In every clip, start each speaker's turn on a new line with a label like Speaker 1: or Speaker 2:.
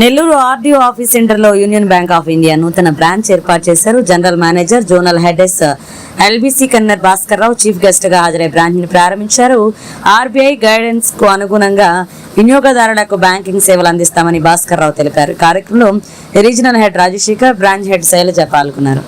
Speaker 1: Nellore RDO office సెంటర్లో Union Bank of India నూతన branch ఏర్పాటు చేశారు. General manager zonal head LBC కన్నర్ భాస్కర్ రావు చీఫ్ గెస్ట్ గా హాజరై బ్రాంచ్ ని ప్రారంభించారు. ఆర్బీఐ గైడెన్స్ కు అనుగుణంగా వినియోగదారులకు బ్యాంకింగ్ సేవలు అందిస్తామని భాస్కర్ రావు తెలిపారు. కార్యక్రమంలో regional head Rajasekhar, branch head Sailaja పాల్గొన్నారు.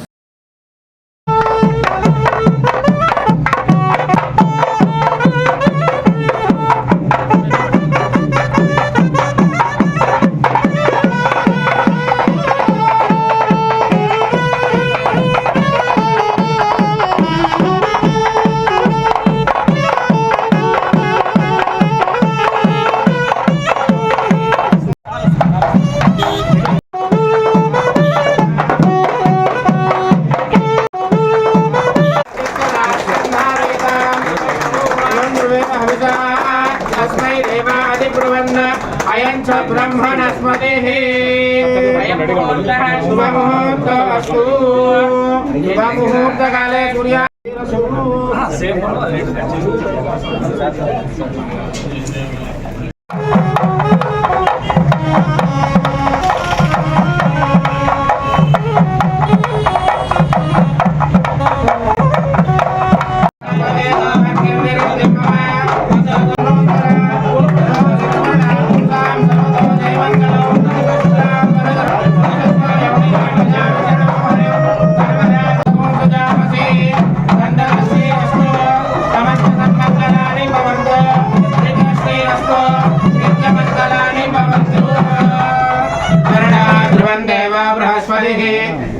Speaker 2: शुभमुहूर्तकाले सूर्य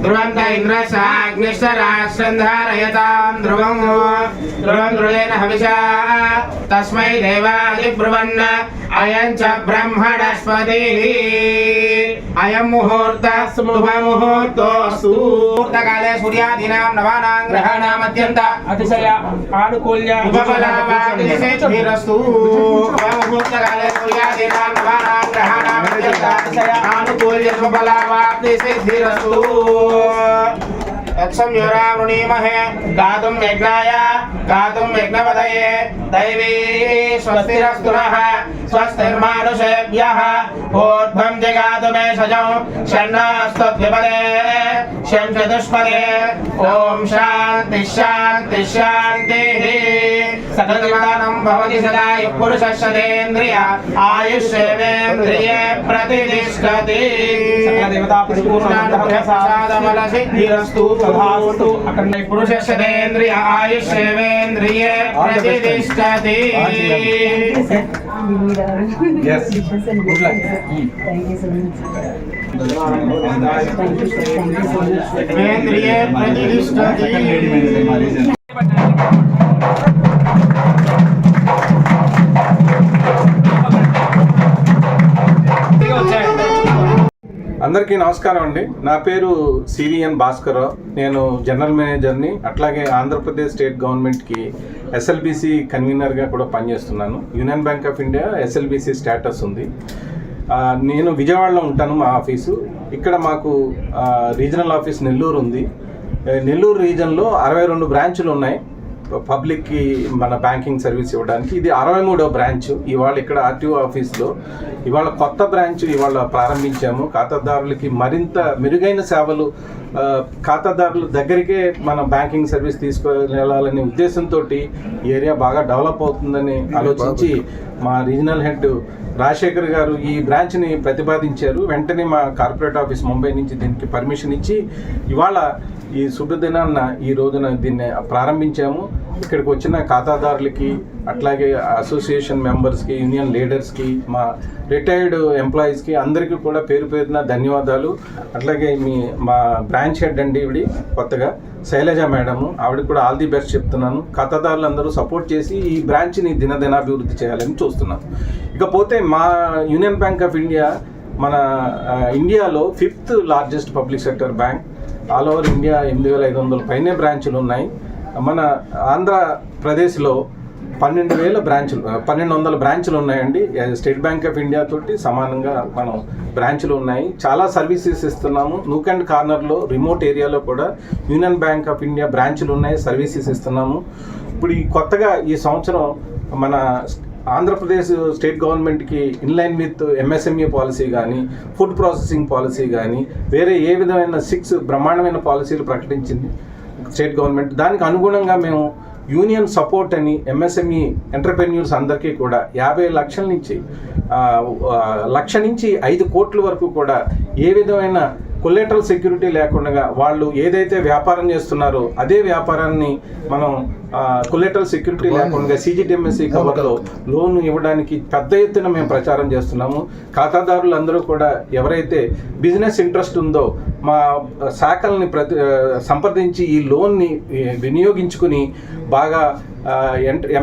Speaker 2: ध्रुवंत इंद्रसाग्निश्चराश्रन्धारयतां ध्रुवं ध्रुवं ध्रुवेन हविषा तस्मै देवाय ब्रुवन् अयं च ब्रह्मणस्पतिः अयं मुहूर्तः शुभमुहूर्तोऽस्तु। मुहूर्तकाले सूर्यादीनां नवानां ग्रहाणाम् अत्यन्त अतिशय आनुकूल्य शुभफलावाप्तिसिद्धिरस्तु। मुहूर्तकाले सूर्यादीनां नवानां ग्रहाणाम् अत्यन्त अतिशय आनुकूल्य शुभफलावाप्तिसिद्धिरस्तु। तत्सं योरावृणीमहे गातुं यज्ञाय गातुं यज्ञपतये दैवी स्वस्तिरस्तु नः स्वस्तिर्मानुषेभ्यः ऊर्ध्वं जगातु मे सजौ षण्णास्तद्विपदे शं चतुष्पदे ॐ शान्ति शान्ति शान्तिः। सकलविधानं भवति सदा यः पुरुषस्येन्द्रिय आयुष्येवेन्द्रिये प्रतिष्ठति। सकलदेवता परिपूर्णार्थप्रसादमलसिद्धिरस्तु तथास्तु। अखण्ड पुरुषस्येन्द्रिय आयुष्येवेन्द्रिये प्रतिष्ठति।
Speaker 3: Yes. Good luck.
Speaker 1: Thank you so much.
Speaker 2: वेन्द्रिये प्रतिष्ठति।
Speaker 3: అందరికీ నమస్కారం అండి. నా పేరు సివిఎన్ భాస్కర్ రావు. నేను జనరల్ మేనేజర్ని, అట్లాగే ఆంధ్రప్రదేశ్ స్టేట్ గవర్నమెంట్కి ఎస్ఎల్బిసి కన్వీనర్గా కూడా పనిచేస్తున్నాను. Union Bank of India SLBC status ఉంది. నేను విజయవాడలో ఉంటాను. మా ఆఫీసు ఇక్కడ మాకు రీజనల్ ఆఫీస్ నెల్లూరు ఉంది. నెల్లూరు రీజన్లో 62 బ్రాంచులు ఉన్నాయి పబ్లిక్కి మన బ్యాంకింగ్ సర్వీస్ ఇవ్వడానికి. ఇది 63వ బ్రాంచ్ ఇవాళ ఇక్కడ ఆర్టీఓ ఆఫీస్లో. ఇవాళ కొత్త బ్రాంచ్ ఇవాళ ప్రారంభించాము. ఖాతాదారులకి మరింత మెరుగైన సేవలు ఖాతాదారుల దగ్గరికే మన బ్యాంకింగ్ సర్వీస్ తీసుకెళ్ళాలనే ఉద్దేశంతో ఈ ఏరియా బాగా డెవలప్ అవుతుందని ఆలోచించి మా రీజనల్ హెడ్ రాజశేఖర్ గారు ఈ బ్రాంచ్ని ప్రతిపాదించారు. వెంటనే మా కార్పొరేట్ ఆఫీస్ ముంబై నుంచి దీనికి పర్మిషన్ ఇచ్చి ఇవాళ ఈ శుభదినాన్న ఈ రోజున దీన్ని ప్రారంభించాము. ఇక్కడికి వచ్చిన ఖాతాదారులకి, అట్లాగే అసోసియేషన్ మెంబర్స్కి, యూనియన్ లీడర్స్కి, మా రిటైర్డ్ ఎంప్లాయీస్కి అందరికీ కూడా పేరు పేరున ధన్యవాదాలు. అట్లాగే మా బ్రాంచ్ హెడ్ అండి ఇవిడి కొత్తగా శైలజ మేడము, ఆవిడకి కూడా ఆల్ ది బెస్ట్ చెప్తున్నాను. ఖాతాదారులందరూ సపోర్ట్ చేసి ఈ బ్రాంచ్ని దినదినాభివృద్ధి చేయాలని చూస్తున్నాను. ఇకపోతే మా యూనియన్ బ్యాంక్ ఆఫ్ ఇండియా మన ఇండియాలో 5th largest public sector bank. All over India 8500 పైనే బ్రాంచులు ఉన్నాయి. మన ఆంధ్రప్రదేశ్లో 1200 బ్రాంచులు ఉన్నాయండి. స్టేట్ బ్యాంక్ ఆఫ్ ఇండియా తోటి సమానంగా మనం బ్రాంచులు ఉన్నాయి. చాలా సర్వీసెస్ ఇస్తున్నాము. నూక్ అండ్ కార్నర్లో రిమోట్ ఏరియాలో కూడా యూనియన్ బ్యాంక్ ఆఫ్ ఇండియా బ్రాంచులు ఉన్నాయి, సర్వీసెస్ ఇస్తున్నాము. ఇప్పుడు ఈ కొత్తగా ఈ సంవత్సరం మన ఆంధ్రప్రదేశ్ స్టేట్ గవర్నమెంట్కి ఇన్లైన్ విత్ ఎంఎస్ఎంఈ పాలసీ కానీ, ఫుడ్ ప్రాసెసింగ్ పాలసీ కానీ, వేరే ఏ విధమైన 6 బ్రహ్మాండమైన పాలసీలు ప్రకటించింది స్టేట్ గవర్నమెంట్. దానికి అనుగుణంగా మేము యూనియన్ సపోర్ట్ అని ఎంఎస్ఎంఈ ఎంటర్ప్రెన్యూర్స్ అందరికీ కూడా 50 లక్షల నుంచి 1,00,000 నుంచి 5 కోట్ల వరకు కూడా ఏ విధమైన కొలెటరల్ సెక్యూరిటీ లేకుండా వాళ్ళు ఏదైతే వ్యాపారం చేస్తున్నారో అదే వ్యాపారాన్ని మనం కొలెటరల్ సెక్యూరిటీ లేకుండా CGTMSE కవర్లో లోన్ ఇవ్వడానికి పెద్ద ఎత్తున మేము ప్రచారం చేస్తున్నాము. ఖాతాదారులందరూ కూడా ఎవరైతే బిజినెస్ ఇంట్రెస్ట్ ఉందో మా శాఖల్ని సంప్రదించి ఈ లోన్ని వినియోగించుకుని బాగా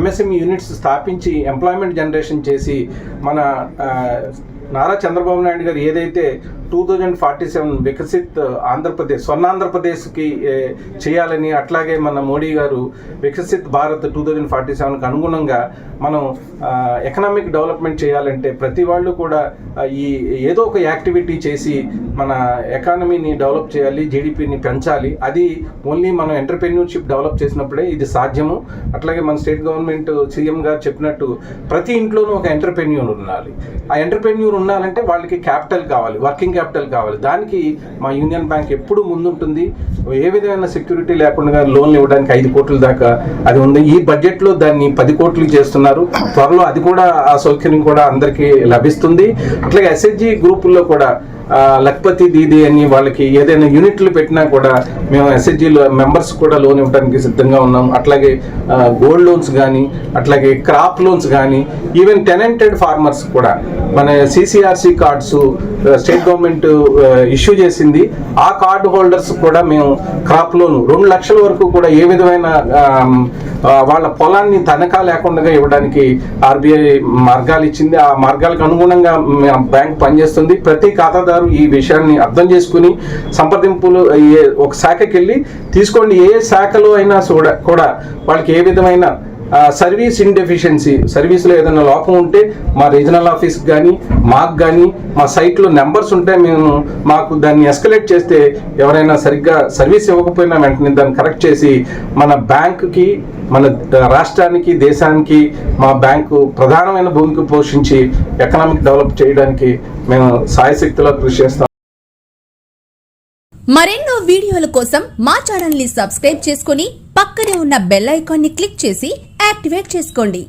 Speaker 3: MSME యూనిట్స్ స్థాపించి ఎంప్లాయ్మెంట్ జనరేషన్ చేసి మన నారా చంద్రబాబు నాయుడు గారు ఏదైతే 2047 వికసిత్ ఆంధ్రప్రదేశ్, స్వర్ణాంధ్రప్రదేశ్కి చేయాలని, అట్లాగే మన మోడీ గారు వికసిత్ భారత్ 2047కి అనుగుణంగా మనం ఎకనామిక్ డెవలప్మెంట్ చేయాలంటే ప్రతి వాళ్ళు కూడా ఈ ఏదో ఒక యాక్టివిటీ చేసి మన ఎకానమీని డెవలప్ చేయాలి, జీడిపిని పెంచాలి. అది ఓన్లీ మనం ఎంటర్ప్రెన్యూర్షిప్ డెవలప్ చేసినప్పుడే ఇది సాధ్యము. అట్లాగే మన స్టేట్ గవర్నమెంట్ సీఎం గారు చెప్పినట్టు ప్రతి ఇంట్లోనూ ఒక ఎంటర్ప్రెన్యూర్ ఉండాలి. ఆ ఎంటర్ప్రెన్యూర్ ఉండాలంటే వాళ్ళకి క్యాపిటల్ కావాలి, వర్కింగ్ క్యాపిటల్ కావాలి. దానికి మా యూనియన్ బ్యాంక్ ఎప్పుడు ముందుంటుంది. ఏ విధమైన సెక్యూరిటీ లేకుండా లోన్లు ఇవ్వడానికి 5 కోట్ల దాకా అది ఉంది. ఈ బడ్జెట్లో దాన్ని 10 కోట్లు చేస్తున్నారు. త్వరలో అది కూడా, ఆ సౌకర్యం కూడా అందరికీ లభిస్తుంది. అట్లాగే SHG గ్రూపుల్లో కూడా లక్పతి దీది అని వాళ్ళకి ఏదైనా యూనిట్లు పెట్టినా కూడా మేము SHGలో మెంబర్స్ కూడా లోన్ ఇవ్వడానికి సిద్ధంగా ఉన్నాం. అట్లాగే గోల్డ్ లోన్స్ కానీ, అట్లాగే క్రాప్ లోన్స్ కానీ, ఈవెన్ టెనెంటెడ్ ఫార్మర్స్ కూడా మన CCRC cards state government issue చేసింది. ఆ కార్డు హోల్డర్స్ కూడా మేము క్రాప్ లోన్ 2 లక్షల వరకు కూడా ఏ విధమైన వాళ్ళ పొలాన్ని తనఖా లేకుండా ఇవ్వడానికి RBI మార్గాలు ఇచ్చింది. ఆ మార్గాలకు అనుగుణంగా బ్యాంక్ పనిచేస్తుంది. ప్రతి ఖాతాదారు ఈ విషయాన్ని అర్థం చేసుకుని సంప్రదింపులు ఒక శాఖకి వెళ్ళి తీసుకోండి. ఏ శాఖలో అయినా కూడా వాళ్ళకి ఏ విధమైన సర్వీస్ ఇన్డెఫిషియన్సీ, సర్వీస్లో ఏదైనా లోపం ఉంటే మా రీజనల్ ఆఫీస్కి కానీ, మాకు కానీ, మా సైట్లో నెంబర్స్ ఉంటే మాకు దాన్ని ఎస్కలేట్ చేస్తే ఎవరైనా సరిగ్గా సర్వీస్ ఇవ్వకపోయినా వెంటనే దాన్ని కరెక్ట్ చేసి మన బ్యాంకుకి, మన రాష్ట్రానికి, దేశానికి మా బ్యాంకు ప్రధానమైన భూమిక పోషించి ఎకనామిక్ డెవలప్ చేయడానికి మేము సాయశక్తిలో కృషి చేస్తాం.
Speaker 4: మరెన్నో వీడియోల కోసం మా ఛానల్ ని సబ్స్క్రైబ్ చేసుకుని పక్కనే ఉన్న బెల్ ఐకాన్ ని క్లిక్ చేసి యాక్టివేట్ చేసుకోండి.